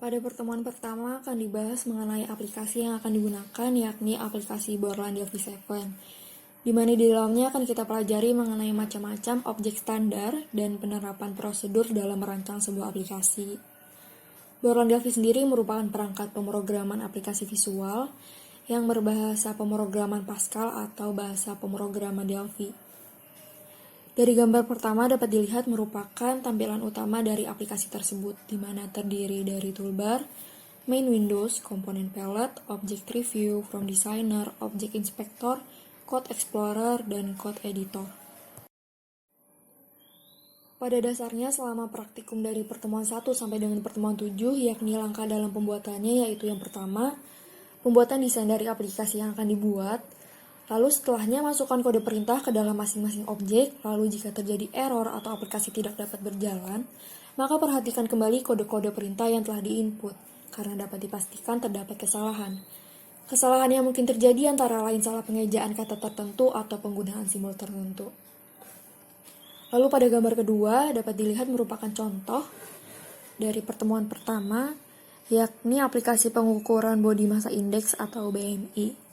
Pada pertemuan pertama akan dibahas mengenai aplikasi yang akan digunakan, yakni aplikasi Borland Delphi 7, di mana di dalamnya akan kita pelajari mengenai macam-macam objek standar dan penerapan prosedur dalam merancang sebuah aplikasi. Borland Delphi sendiri merupakan perangkat pemrograman aplikasi visual yang berbahasa pemrograman Pascal atau bahasa pemrograman Delphi. Dari gambar pertama dapat dilihat merupakan tampilan utama dari aplikasi tersebut, di mana terdiri dari toolbar, main windows, komponen palette, object review, from designer, object inspector, code explorer, dan code editor. Pada dasarnya selama praktikum dari pertemuan 1 sampai dengan pertemuan 7, yakni langkah dalam pembuatannya yaitu yang pertama, pembuatan desain dari aplikasi yang akan dibuat. Lalu setelahnya masukkan kode perintah ke dalam masing-masing objek, lalu jika terjadi error atau aplikasi tidak dapat berjalan, maka perhatikan kembali kode-kode perintah yang telah diinput, karena dapat dipastikan terdapat kesalahan. Kesalahan yang mungkin terjadi antara lain salah pengejaan kata tertentu atau penggunaan simbol tertentu. Lalu pada gambar kedua dapat dilihat merupakan contoh dari pertemuan pertama, yakni aplikasi pengukuran bodi massa index atau BMI.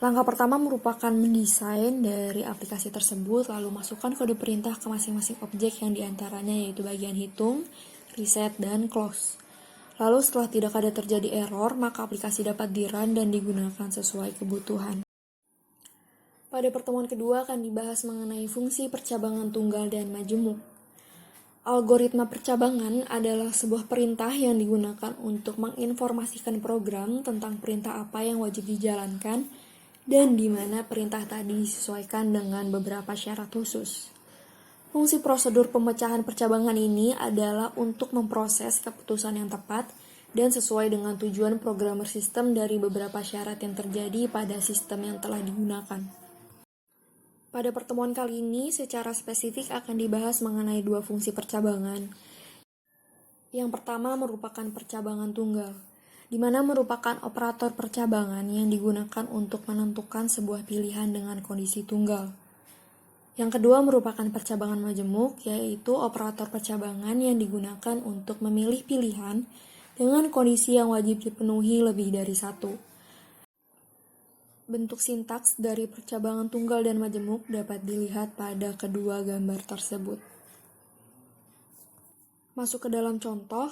Langkah pertama merupakan mendesain dari aplikasi tersebut, lalu masukkan kode perintah ke masing-masing objek yang diantaranya yaitu bagian hitung, reset, dan close. Lalu setelah tidak ada terjadi error, maka aplikasi dapat di-run dan digunakan sesuai kebutuhan. Pada pertemuan kedua akan dibahas mengenai fungsi percabangan tunggal dan majemuk. Algoritma percabangan adalah sebuah perintah yang digunakan untuk menginformasikan program tentang perintah apa yang wajib dijalankan dan di mana perintah tadi disesuaikan dengan beberapa syarat khusus. Fungsi prosedur pemecahan percabangan ini adalah untuk memproses keputusan yang tepat dan sesuai dengan tujuan programmer sistem dari beberapa syarat yang terjadi pada sistem yang telah digunakan. Pada pertemuan kali ini, secara spesifik akan dibahas mengenai dua fungsi percabangan. Yang pertama merupakan percabangan tunggal, di mana merupakan operator percabangan yang digunakan untuk menentukan sebuah pilihan dengan kondisi tunggal. Yang kedua merupakan percabangan majemuk, yaitu operator percabangan yang digunakan untuk memilih pilihan dengan kondisi yang wajib dipenuhi lebih dari satu. Bentuk sintaks dari percabangan tunggal dan majemuk dapat dilihat pada kedua gambar tersebut. Masuk ke dalam contoh,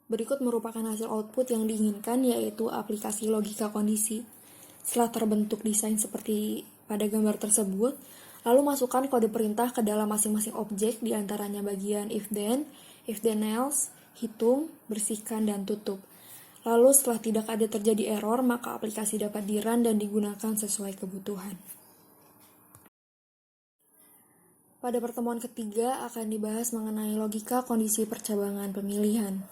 berikut merupakan hasil output yang diinginkan yaitu aplikasi logika kondisi. Setelah terbentuk desain seperti pada gambar tersebut, lalu masukkan kode perintah ke dalam masing-masing objek diantaranya bagian if then else, hitung, bersihkan, dan tutup. Lalu setelah tidak ada terjadi error, maka aplikasi dapat di-run dan digunakan sesuai kebutuhan. Pada pertemuan ketiga akan dibahas mengenai logika kondisi percabangan pemilihan.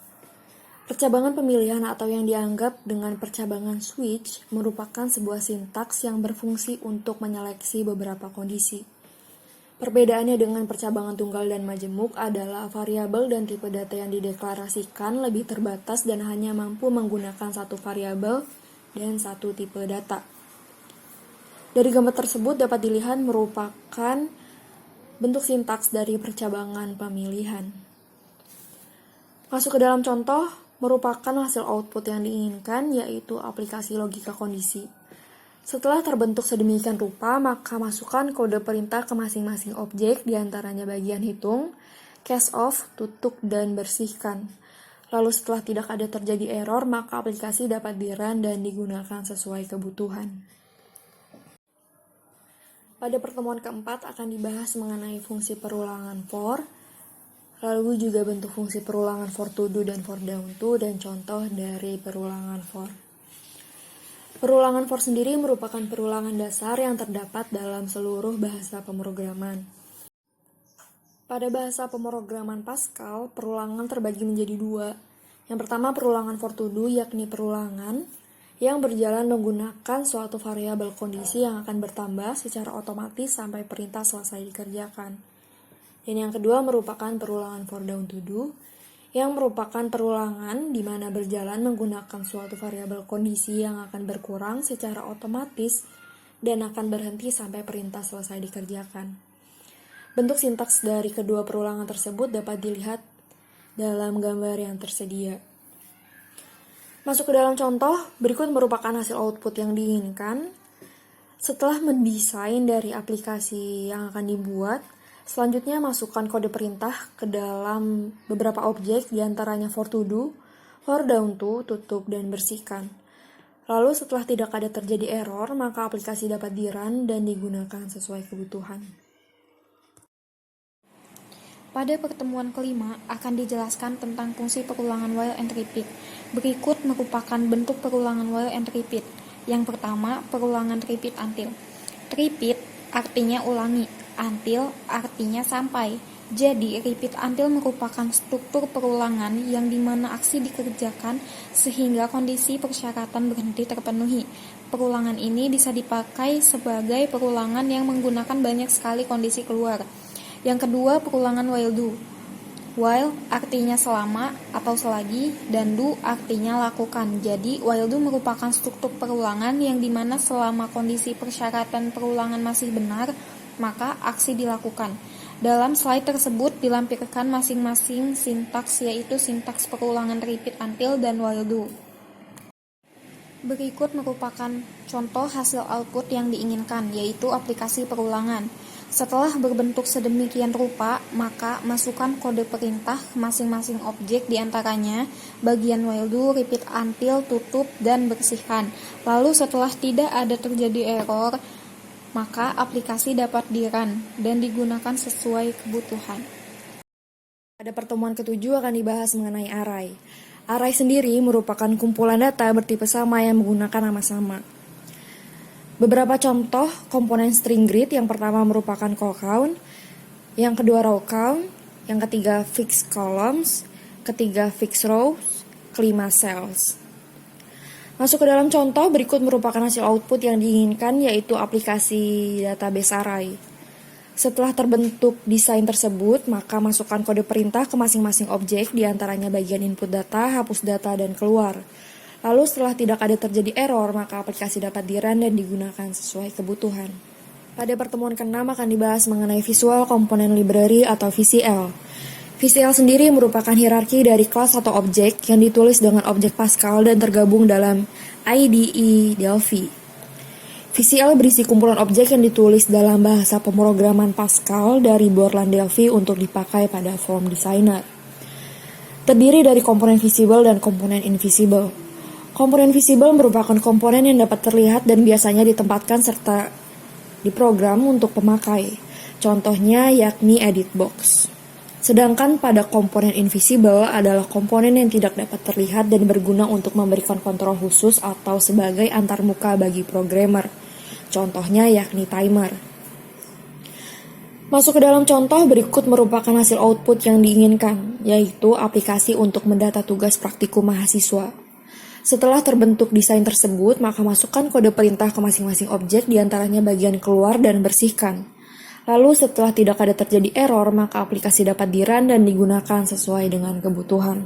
Percabangan pemilihan atau yang dianggap dengan percabangan switch merupakan sebuah sintaks yang berfungsi untuk menyeleksi beberapa kondisi. Perbedaannya dengan percabangan tunggal dan majemuk adalah variabel dan tipe data yang dideklarasikan lebih terbatas dan hanya mampu menggunakan satu variabel dan satu tipe data. Dari gambar tersebut dapat dilihat merupakan bentuk sintaks dari percabangan pemilihan. Masuk ke dalam contoh, merupakan hasil output yang diinginkan yaitu aplikasi logika kondisi. Setelah terbentuk sedemikian rupa, maka masukkan kode perintah ke masing-masing objek diantaranya bagian hitung, case off, tutup, dan bersihkan. Lalu setelah tidak ada terjadi error, maka aplikasi dapat di-run dan digunakan sesuai kebutuhan. Pada pertemuan keempat akan dibahas mengenai fungsi perulangan for, lalu juga bentuk fungsi perulangan for to do dan for down to, dan contoh dari perulangan for. Perulangan for sendiri merupakan perulangan dasar yang terdapat dalam seluruh bahasa pemrograman. Pada bahasa pemrograman Pascal, perulangan terbagi menjadi dua. Yang pertama perulangan for to do, yakni perulangan yang berjalan menggunakan suatu variabel kondisi yang akan bertambah secara otomatis sampai perintah selesai dikerjakan. Dan yang kedua merupakan perulangan for down to do, yang merupakan perulangan di mana berjalan menggunakan suatu variabel kondisi yang akan berkurang secara otomatis dan akan berhenti sampai perintah selesai dikerjakan. Bentuk sintaks dari kedua perulangan tersebut dapat dilihat dalam gambar yang tersedia. Masuk ke dalam contoh, berikut merupakan hasil output yang diinginkan. Setelah mendesain dari aplikasi yang akan dibuat, selanjutnya masukkan kode perintah ke dalam beberapa objek, diantaranya for to do, for down to, tutup, dan bersihkan. Lalu setelah tidak ada terjadi error, maka aplikasi dapat di-run dan digunakan sesuai kebutuhan. Pada pertemuan kelima akan dijelaskan tentang fungsi perulangan while and repeat. Berikut merupakan bentuk perulangan while and repeat. Yang pertama, perulangan repeat until. Repeat artinya ulangi, until artinya sampai. Jadi, repeat until merupakan struktur perulangan yang dimana aksi dikerjakan sehingga kondisi persyaratan berhenti terpenuhi. Perulangan ini bisa dipakai sebagai perulangan yang menggunakan banyak sekali kondisi keluar. Yang kedua, perulangan while do. While artinya selama atau selagi, dan do artinya lakukan. Jadi, while do merupakan struktur perulangan yang dimana selama kondisi persyaratan perulangan masih benar, maka aksi dilakukan. Dalam slide tersebut dilampirkan masing-masing sintaks, yaitu sintaks perulangan repeat until dan while do. Berikut merupakan contoh hasil output yang diinginkan, yaitu aplikasi perulangan. Setelah berbentuk sedemikian rupa, maka masukkan kode perintah ke masing-masing objek, diantaranya bagian while do, repeat until, tutup, dan bersihkan. Lalu setelah tidak ada terjadi error, maka aplikasi dapat di-run dan digunakan sesuai kebutuhan. Pada pertemuan ketujuh akan dibahas mengenai array. Array sendiri merupakan kumpulan data bertipe sama yang menggunakan nama sama. Beberapa contoh komponen string grid, yang pertama merupakan call count, yang kedua row count, yang ketiga fixed columns, ketiga fixed rows, kelima cells. Masuk ke dalam contoh, berikut merupakan hasil output yang diinginkan, yaitu aplikasi database array. Setelah terbentuk desain tersebut, maka masukkan kode perintah ke masing-masing objek, diantaranya bagian input data, hapus data, dan keluar. Lalu setelah tidak ada terjadi error, maka aplikasi dapat di-run dan digunakan sesuai kebutuhan. Pada pertemuan ke-6 akan dibahas mengenai Visual Component Library atau VCL. VCL sendiri merupakan hierarki dari kelas atau objek yang ditulis dengan objek Pascal dan tergabung dalam IDE Delphi. VCL berisi kumpulan objek yang ditulis dalam bahasa pemrograman Pascal dari Borland Delphi untuk dipakai pada form designer. Terdiri dari komponen visible dan komponen invisible. Komponen visible merupakan komponen yang dapat terlihat dan biasanya ditempatkan serta diprogram untuk pemakai. Contohnya yakni edit box. Sedangkan pada komponen invisible adalah komponen yang tidak dapat terlihat dan berguna untuk memberikan kontrol khusus atau sebagai antarmuka bagi programmer. Contohnya yakni timer. Masuk ke dalam contoh, berikut merupakan hasil output yang diinginkan, yaitu aplikasi untuk mendata tugas praktikum mahasiswa. Setelah terbentuk desain tersebut, maka masukkan kode perintah ke masing-masing objek, diantaranya bagian keluar dan bersihkan. Lalu setelah tidak ada terjadi error, maka aplikasi dapat di-run dan digunakan sesuai dengan kebutuhan.